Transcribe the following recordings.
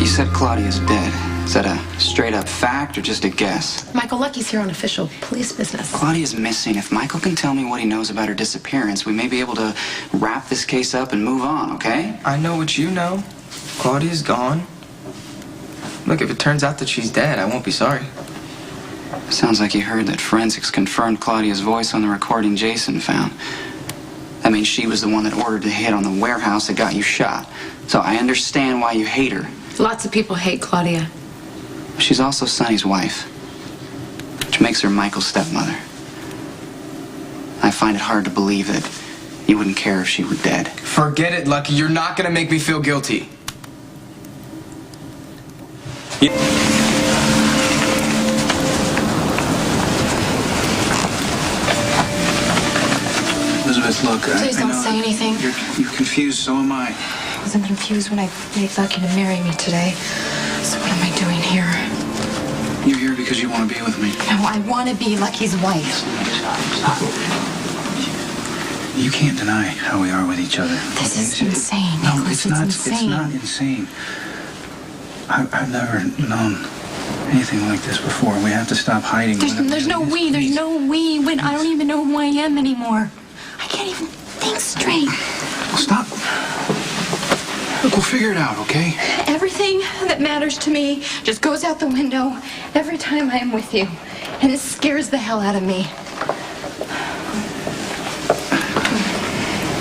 You said Claudia's dead. Is that a straight-up fact or just a guess? Michael, Lucky's here on official police business. Claudia's missing. If Michael can tell me what he knows about her disappearance, we may be able to wrap this case up and move on, okay? I know what you know. Claudia's gone. Look, if it turns out that she's dead, I won't be sorry. Sounds like you heard that forensics confirmed Claudia's voice on the recording Jason found. That means she was the one that ordered the hit on the warehouse that got you shot. So I understand why you hate her. Lots of people hate Claudia. She's also Sonny's wife, which makes her Michael's stepmother. I find it hard to believe that you wouldn't care if she were dead. Forget it, Lucky. You're not gonna make me feel guilty. Elizabeth, look, Please don't say anything. You're confused, so am I. I wasn't confused when I made Lucky to marry me today. So what am I doing here? You're here because you want to be with me. No, I want to be Lucky's wife. Stop. You can't deny how we are with each other. This is insane, No, Nicholas. it's not. Insane. It's not insane. I've never known anything like this before. We have to stop hiding. There's no we. There's no we. When I don't even know who I am anymore. I can't even think straight. Well, stop. Look, we'll figure it out, okay? Everything that matters to me just goes out the window every time I am with you. And it scares the hell out of me.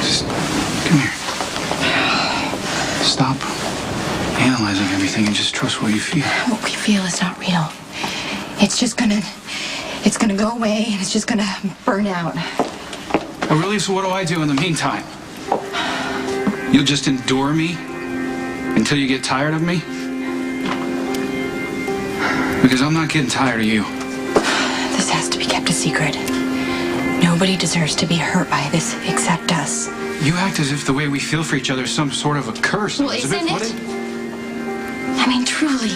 Just come here. Stop analyzing everything and just trust what you feel. What we feel is not real. It's gonna go away and it's just gonna burn out. Oh, really? So what do I do in the meantime? You'll just endure me until you get tired of me? Because I'm not getting tired of you. This has to be kept a secret. Nobody deserves to be hurt by this except us. You act as if the way we feel for each other is some sort of a curse. Well, Elizabeth, isn't it? I mean, truly,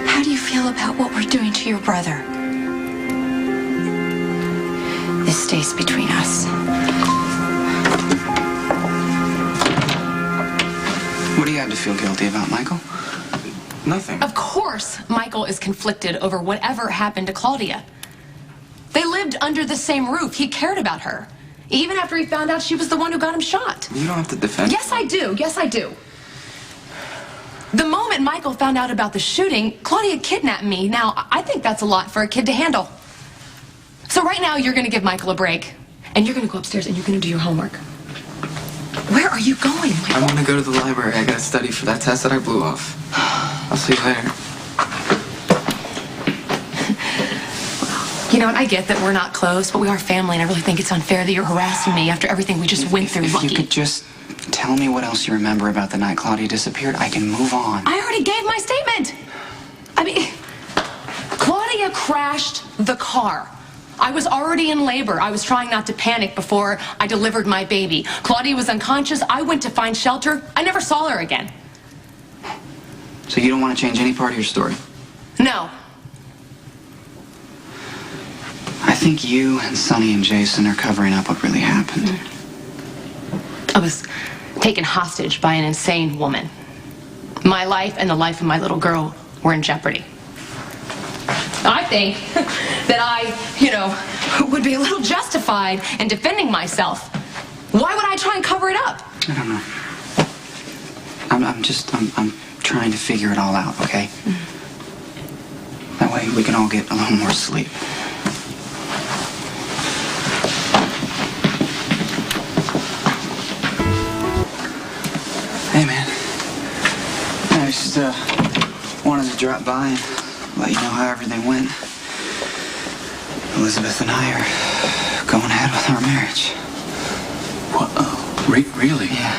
how do you feel about what we're doing to your brother? This stays between us. What do you have to feel guilty about, Michael? Nothing. Of course, Michael is conflicted over whatever happened to Claudia. They lived under the same roof. He cared about her. Even after he found out she was the one who got him shot. You don't have to defend. Yes, I do. Yes, I do. The moment Michael found out about the shooting, Claudia kidnapped me. Now, I think that's a lot for a kid to handle. So right now, you're going to give Michael a break. And you're going to go upstairs and you're going to do your homework. Where are you going, Michael? I want to go to the library. I got to study for that test that I blew off. I'll see you later. You know what? I get that we're not close, but we are family, and I really think it's unfair that you're harassing me after everything we just went through. If Lucky. you could just tell me what else you remember about the night Claudia disappeared, I can move on. I already gave my statement. I mean, Claudia crashed the car. I was already in labor. I was trying not to panic before I delivered my baby. Claudia was unconscious. I went to find shelter. I never saw her again. So you don't want to change any part of your story? No. I think you and Sonny and Jason are covering up what really happened. I was taken hostage by an insane woman. My life and the life of my little girl were in jeopardy. I think that I, would be a little justified in defending myself. Why would I try and cover it up? I don't know. I'm trying to figure it all out, okay? That way we can all get a little more sleep. Hey, man. I just wanted to drop by and let you know how everything went. Elizabeth and I are going ahead with our marriage. What? Really? Yeah.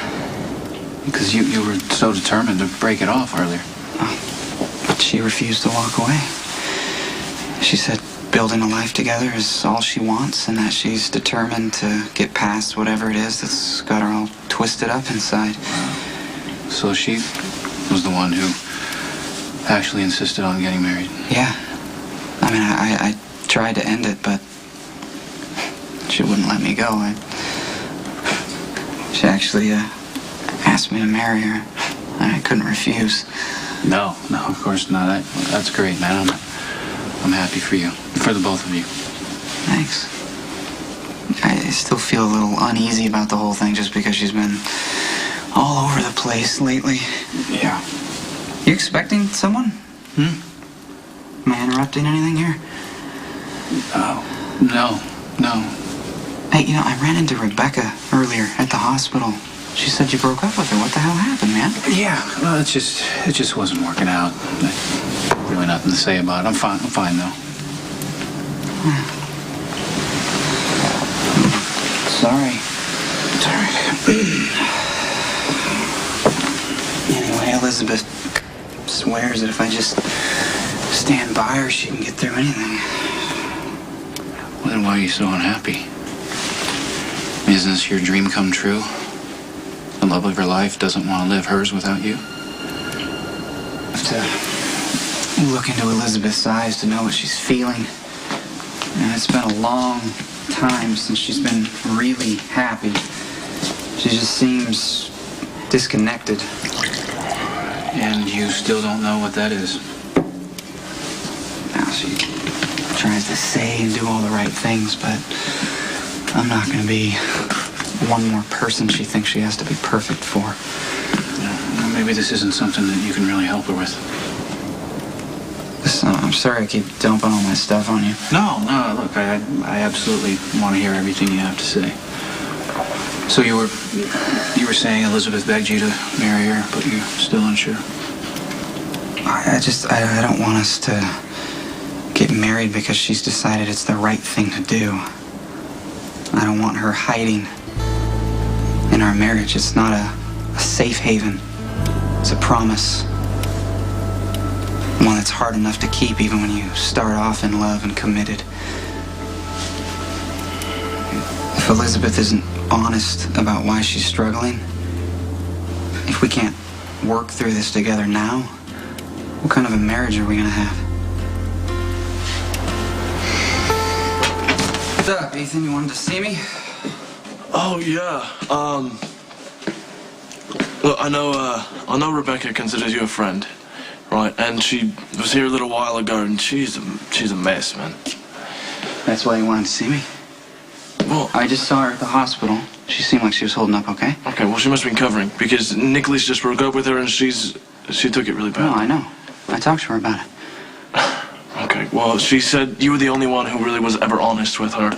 Because you were so determined to break it off earlier. But she refused to walk away. She said building a life together is all she wants, and that she's determined to get past whatever it is that's got her all twisted up inside. So she was the one who actually insisted on getting married. Yeah. I mean, I tried to end it, but she wouldn't let me go. She actually asked me to marry her. I couldn't refuse. No, of course not. That's great, man. I'm happy for you, for the both of you. Thanks. I still feel a little uneasy about the whole thing just because she's been all over the place lately. Yeah. You expecting someone? Am I interrupting anything here? No. Hey, I ran into Rebecca earlier at the hospital. She said you broke up with her. What the hell happened, man? Yeah, well, it just wasn't working out. Really nothing to say about it. I'm fine though. Sorry. It's all right. Anyway, Elizabeth swears that if I just stand by her, she can get through anything. Well, then why are you so unhappy? Isn't this your dream come true? The love of her life doesn't want to live hers without you? I have to look into Elizabeth's eyes to know what she's feeling. It's been a long time since she's been really happy. She just seems disconnected. And you still don't know what that is? Now she tries to say and do all the right things, but I'm not going to be one more person she thinks she has to be perfect for. Well, maybe this isn't something that you can really help her with. Listen, I'm sorry I keep dumping all my stuff on you. No, look, I absolutely want to hear everything you have to say. So you were saying Elizabeth begged you to marry her, but you're still unsure? I don't want us to get married because she's decided it's the right thing to do. I don't want her hiding in our marriage. It's not a safe haven. It's a promise. One that's hard enough to keep even when you start off in love and committed. If Elizabeth isn't honest about why she's struggling, if we can't work through this together now, what kind of a marriage are we gonna have? What's up, Ethan? You wanted to see me? Oh, yeah. Look, I know Rebecca considers you a friend, right? And she was here a little while ago, and she's a mess, man. That's why you wanted to see me? Well, I just saw her at the hospital. She seemed like she was holding up okay. okay, well, she must have been covering, because Nikolas just broke up with her, and she took it really bad. No, I know. I talked to her about it. Okay, well, she said you were the only one who really was ever honest with her.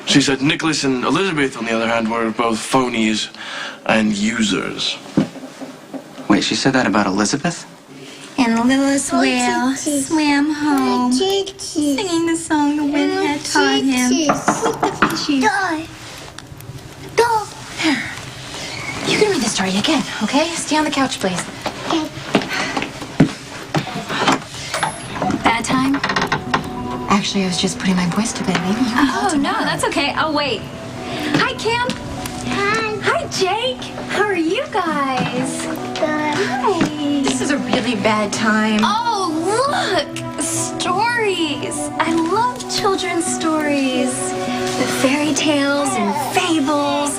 She said Nikolas and Elizabeth, on the other hand, were both phonies and users. Wait, she said that about Elizabeth? And the littlest whale swam home, singing the song the wind had taught him with the fishies. You can read the story again, okay? Stay on the couch, please. Bad time? Actually, I was just putting my boys to bed. Maybe you can call Oh, no, tomorrow. that's okay. I'll wait. Hi, Kim. Hi, Jake. How are you guys? Hi. This is a really bad time. Oh, look! Stories! I love children's stories. The fairy tales and fables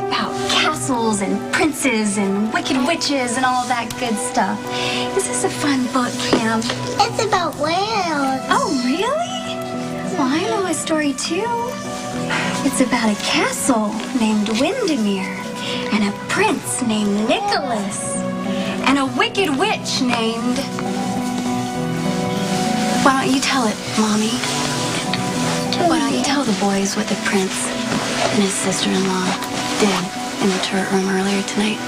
about castles and princes and wicked witches and all that good stuff. This is a fun book, Kim. It's about whales. Oh, really? Well, I know a story, too. It's about a castle named Windermere and a prince named Nikolas and a wicked witch named... Why don't you tell it, Mommy? Why don't you tell the boys what the prince and his sister-in-law did in the turret room earlier tonight?